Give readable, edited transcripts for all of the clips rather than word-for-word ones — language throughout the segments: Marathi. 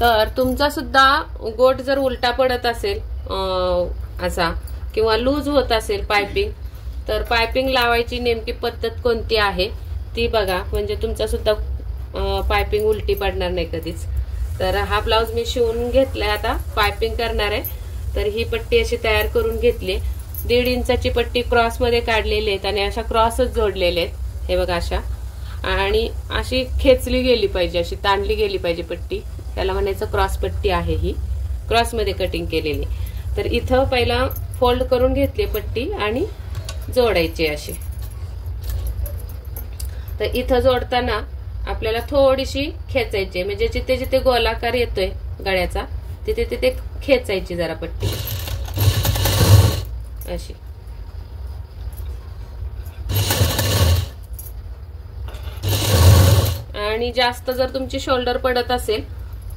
तर तुमचा सुद्धा गोट जर उलटा पडत असेल असा किंवा लूज होत असेल पायपिंग, तर पायपिंग लावायची नेमकी पद्धत कोणती आहे ती बघा, म्हणजे तुमचा सुद्धा पायपिंग उलटी पडणार नाही कधीच. तर हा ब्लाऊज मी शिवून घेतलाय, आता पायपिंग करणार आहे. तर ही पट्टी अशी तयार करून घेतली. 1.5 इंचाची पट्टी क्रॉस मध्ये काढलेली आहेत आणि अशा क्रॉसच जोडलेले आहेत, हे बघा अशा. आणि अशी खेचली गेली पाहिजे, अशी ताणली गेली पाहिजे पट्टी, त्याला म्हणायचं क्रॉस पट्टी आहे. ही क्रॉस मध्ये कटिंग केलेली. तर इथं पहिला फोल्ड करून घेतली पट्टी आणि जोडायची अशी. तर इथं जोडताना आपल्याला थोडीशी खेचायची, म्हणजे जिथे जिथे गोलाकार येतोय गळ्याचा तिथे तिथे खेचायची जरा पट्टी अशी. आणि जास्त जर तुमची शोल्डर पडत असेल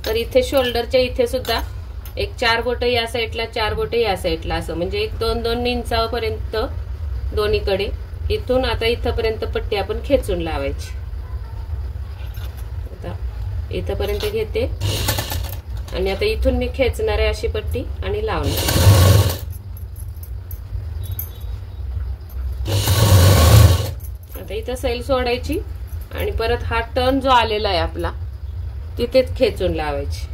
तर इथे शोल्डरच्या इथे सुद्धा एक 4 बोट या साईडला, 4 बोट या साईडला, असं म्हणजे एक 2-2 इंचापर्यंत दोन्हीकडे. इथून आता इथपर्यंत पट्टी आपण खेचून लावायची. आता इथपर्यंत घेते आणि आता इथून मी खेचणार आहे अशी पट्टी आणि लावणार. आता इथं सैल सोडायची आणि परत हा टर्न जो आलेला आहे आपला तिथेच खेचून लावायची.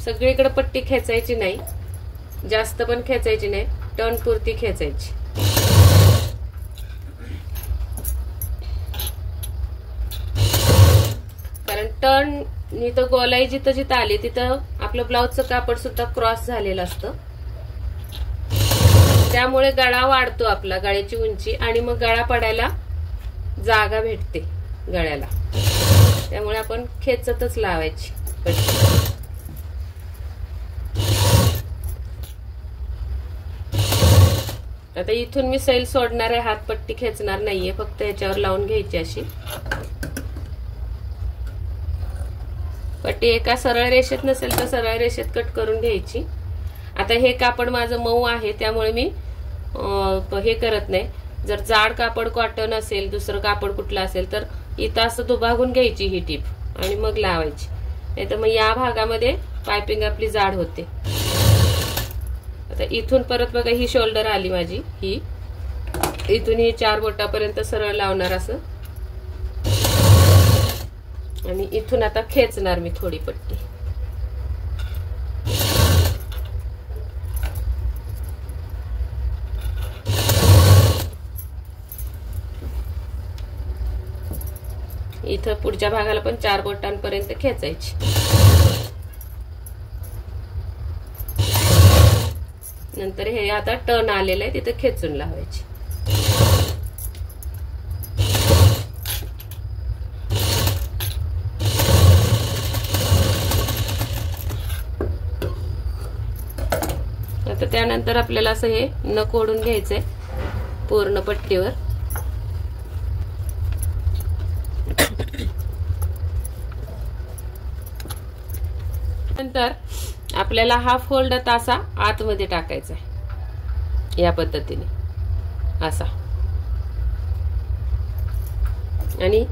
सगळीकडे पट्टी खेचायची नाही, जास्त पण खेचायची नाही, टर्न पुरती खेचायची. कारण टर्न इथं गोलाई जिथं जिथं आली तिथं आपलं ब्लाउजचं कापड सुद्धा क्रॉस झालेलं असतं, त्यामुळे गळा वाढतो आपला, गळ्याची उंची, आणि मग गळा पडायला जागा भेटते गळ्याला. त्यामुळे आपण खेचतच लावायची पट्टी. आता इथून मी सैल सोडणार आहे, हात पट्टी खेचणार नाहीये, फक्त याच्यावर लावून घ्यायची अशी पट्टी. एका सरळ रेषेत नसेल तर सरळ रेषेत कट करून घ्यायची. आता हे कापड माझं मऊ आहे त्यामुळे मी हे करत नाही. जर जाड कापड कॉटन असेल, दुसरं कापड कुठलं असेल तर इथं असं दुभागून घ्यायची ही टीप आणि मग लावायची, नाही तर मग या भागामध्ये पायपिंग आपली जाड होते. आता इथून परत बघा ही शोल्डर आली माझी, ही इथून ही 4 बोटापर्यंत सरळ लावणार असं, आणि इथून आता खेचणार मी थोडी पट्टी. इथं पुढच्या भागाला पण 4 बोटांपर्यंत खेचायची. नंतर हे आता टर्न आलेलं आहे तिथे खेचून लावायची. आता त्यानंतर आपल्याला असं हे नख ओढून घ्यायचंय पूर्ण पट्टीवर. नंतर आपल्याला हा फोल्ड असा आतमध्ये टाकायचा आहे या पद्धतीने असा, आणि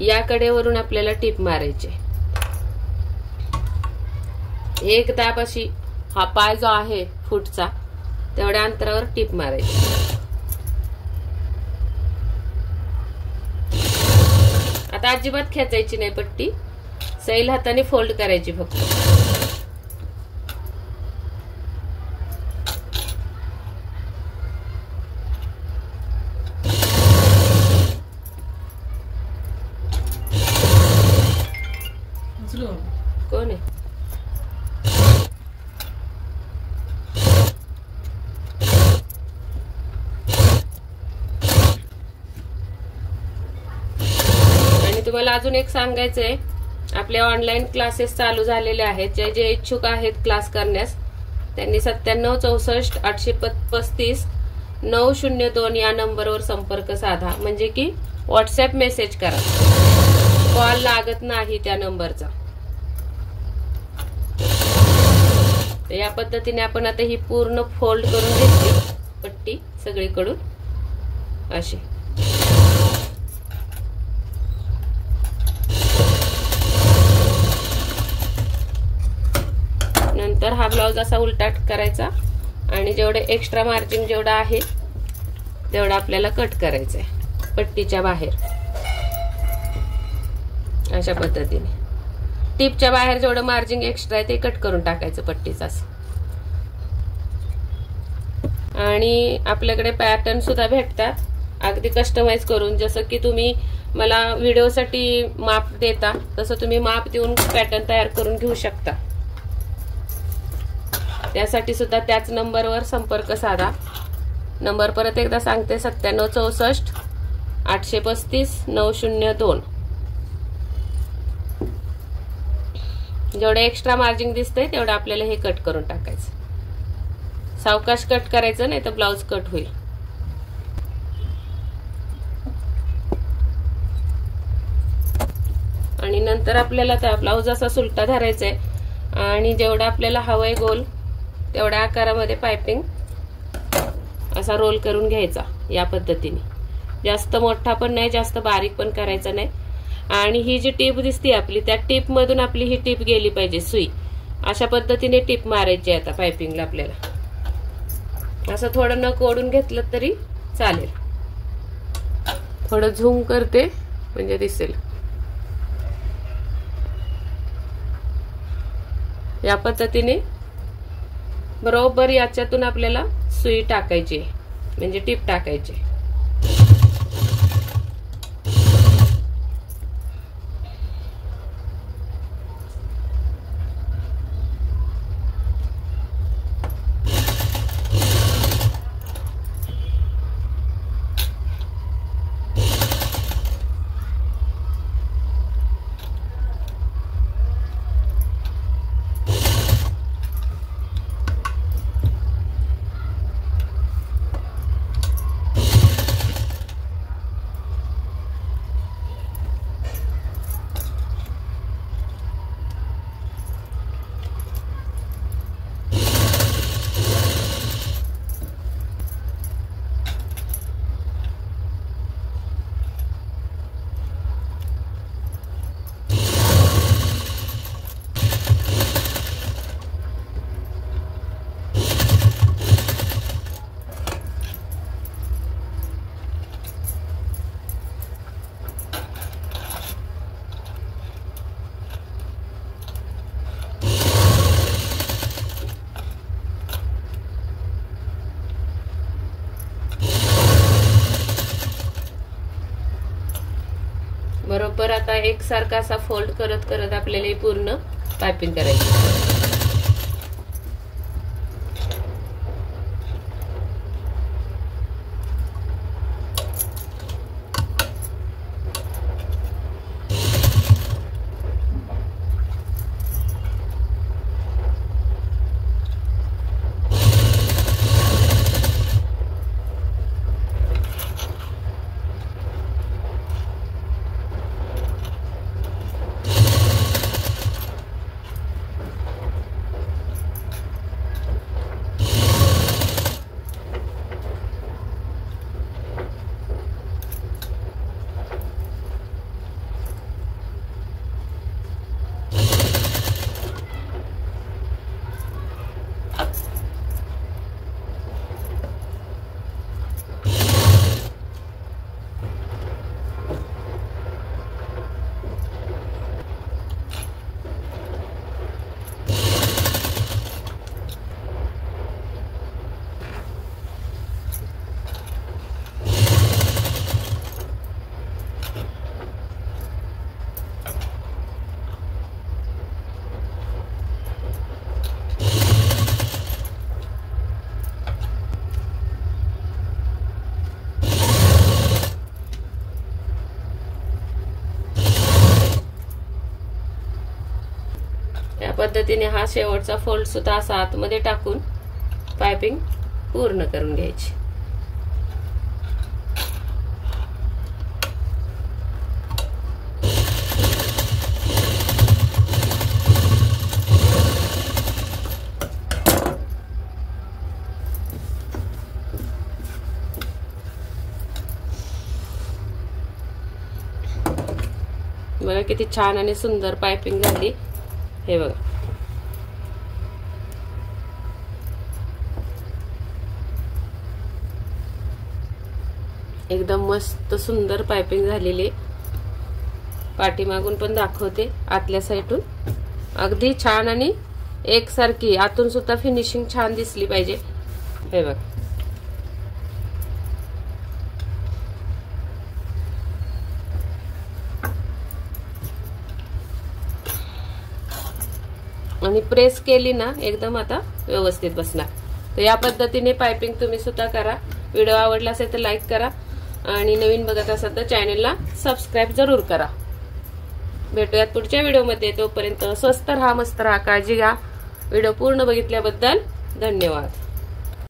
या कडेवरून आपल्याला टीप मारायची. एक दाब अशी हा पाय जो आहे फूटचा तेवढ्या अंतरावर टीप मारायची. आता अजिबात खेचायची नाही पट्टी, सैल हाताने फोल्ड करायची फक्त. कोण आहे? आणि तुम्हाला अजून एक सांगायचंय, आपले ऑनलाईन क्लासेस चालू झालेले आहेत. जे जे इच्छुक आहेत क्लास करण्यास त्यांनी 9764835902 या नंबरवर संपर्क साधा, म्हणजे की व्हॉट्सअप मेसेज करा, कॉल लागत नाही त्या नंबरचा. या पद्धतीने आपण आता ही पूर्ण फोल्ड करून घेतली पट्टी सगळीकडून अशी. ब्लाऊज असा उलटा करायचा आणि जेवढे एक्स्ट्रा मार्जिन जेवढा आहे तेवढा आपल्याला कट करायचं आहे पट्टीच्या बाहेर. अशा पद्धतीने टिपच्या बाहेर जेवढं मार्जिन एक्स्ट्रा आहे ते कट करून टाकायचं पट्टीचं असं. आणि आपल्याकडे पॅटर्न सुद्धा भेटतात अगदी कस्टमाइज करून. जसं की तुम्ही मला व्हिडिओसाठी माप देता तसं तुम्ही माप देऊन पॅटर्न तयार करून घेऊ शकता. त्यासाठी सुद्धा त्याच नंबरवर संपर्क साधा. नंबर परत एकदा सांगते 9764 835 902. जेवढे एक्स्ट्रा मार्जिन दिसतंय तेवढं आपल्याला हे कट करून टाकायचं. सावकाश कट करायचं नाही तर ब्लाउज कट होईल. आणि नंतर आपल्याला त्या ब्लाउज असा सुलटा धरायचा आहे आणि जेवढा आपल्याला हवंय गोल तेवढ्या आकारामध्ये पाइपिंग असा रोल करून घ्यायचा या पद्धतीने. जास्त मोठा पण नाही जास्त बारीक पण करायचा नाही. आणि ही जी टीप दिसते आपली त्या टीप मधून आपली ही टीप गेली पाहिजे सुई. अशा पद्धतीने टीप मारायची आता पाइपिंगला आपल्याला. असं थोडं नख ओढून घेतलं तरी चालेल. थोडं झूम करते म्हणजे दिसेल. या पद्धतीने बरोबर याच्यातून आपल्याला सुई टाकायची म्हणजे टीप टाकायची. बरोबर आता एकसारखा असा फोल्ड करत करत आपल्याला पूर्ण पाइपिंग करायची. या पद्धतीने हा शेवटचा फोल्ड सुद्धा असा आतमध्ये टाकून पाइपिंग पूर्ण करून घ्यायची. बघा किती छान आणि सुंदर पाइपिंग झाली. हे बघा एकदम मस्त सुंदर पायपिंग झालेली, पाठीमागून पण दाखवते, आतल्या साईडून अगदी छान आणि एकसारखी, आतून सुद्धा फिनिशिंग छान दिसली पाहिजे. हे बघ, आणि प्रेस केली ना एकदम आता व्यवस्थित बसणार. तर या पद्धतीने पायपिंग तुम्ही सुद्धा करा. व्हिडिओ आवडला असेल तर लाईक करा आणि नवीन बघत असाल तर चॅनलला सबस्क्राईब जरूर करा. भेटूयात पुढच्या व्हिडिओमध्ये. तोपर्यंत स्वस्त राहा, मस्त राहा, काळजी घ्या. व्हिडिओ पूर्ण बघितल्याबद्दल धन्यवाद.